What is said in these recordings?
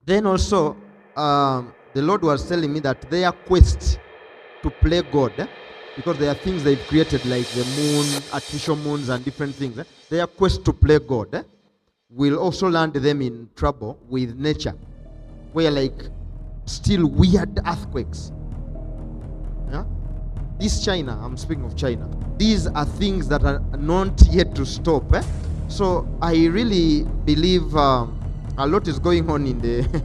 Then also, the Lord was telling me that their quest to play God, because there are things they've created like the moon, artificial moons, and different things. Their quest to play God will also land them in trouble with nature, where like still weird earthquakes. Yeah? This China, I'm speaking of China, these are things that are not yet to stop. So I really believe a lot is going on in the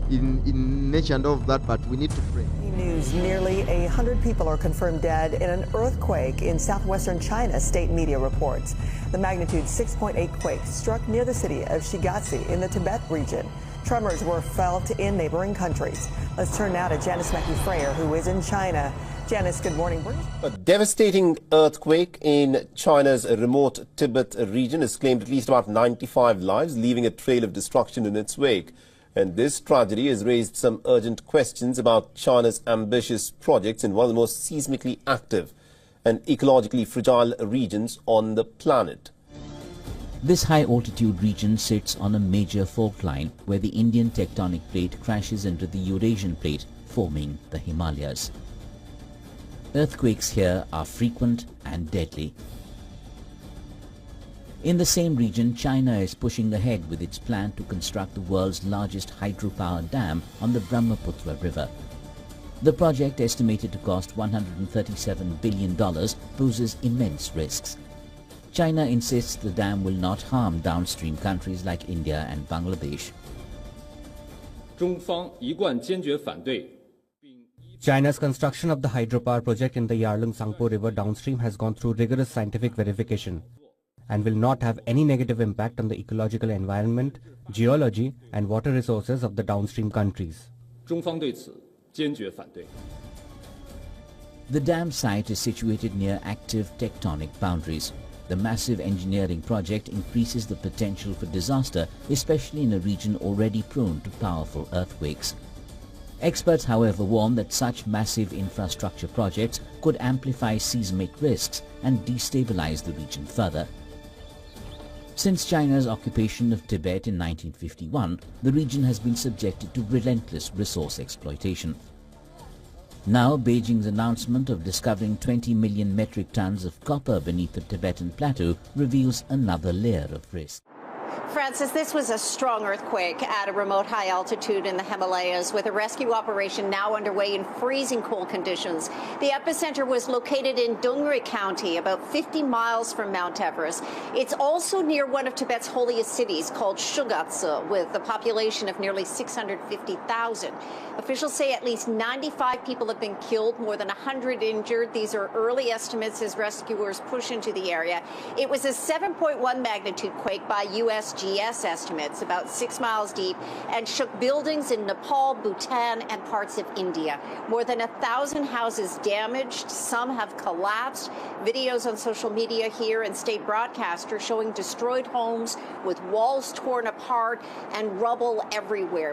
in nature and all of that, but we need to pray. News: nearly 100 people are confirmed dead in an earthquake in southwestern China, state media reports. The magnitude 6.8 quake struck near the city of Shigatse in the Tibet region. Tremors were felt in neighboring countries. Let's turn now to Janice Mackey-Frayer, who is in China. Janice, good morning. A devastating earthquake in China's remote Tibet region has claimed at least about 95 lives, leaving a trail of destruction in its wake. And this tragedy has raised some urgent questions about China's ambitious projects in one of the most seismically active and ecologically fragile regions on the planet. This high-altitude region sits on a major fault line where the Indian tectonic plate crashes into the Eurasian plate, forming the Himalayas. Earthquakes here are frequent and deadly. In the same region, China is pushing ahead with its plan to construct the world's largest hydropower dam on the Brahmaputra River. The project, estimated to cost $137 billion, poses immense risks. China insists the dam will not harm downstream countries like India and Bangladesh. China's construction of the hydropower project in the Yarlung-Tsangpo River downstream has gone through rigorous scientific verification and will not have any negative impact on the ecological environment, geology and water resources of the downstream countries. The dam site is situated near active tectonic boundaries. The massive engineering project increases the potential for disaster, especially in a region already prone to powerful earthquakes. Experts, however, warn that such massive infrastructure projects could amplify seismic risks and destabilize the region further. Since China's occupation of Tibet in 1951, the region has been subjected to relentless resource exploitation. Now, Beijing's announcement of discovering 20 million metric tons of copper beneath the Tibetan plateau reveals another layer of risk. Francis, this was a strong earthquake at a remote high altitude in the Himalayas, with a rescue operation now underway in freezing cold conditions. The epicenter was located in Dongri County, about 50 miles from Mount Everest. It's also near one of Tibet's holiest cities, called Shigatse, with a population of nearly 650,000. Officials say at least 95 people have been killed, more than 100 injured. These are early estimates as rescuers push into the area. It was a 7.1 magnitude quake by USGS estimates, about 6 miles deep, and shook buildings in Nepal, Bhutan, and parts of India. More than 1,000 houses damaged. Some have collapsed. Videos on social media here and state broadcasters showing destroyed homes with walls torn apart and rubble everywhere.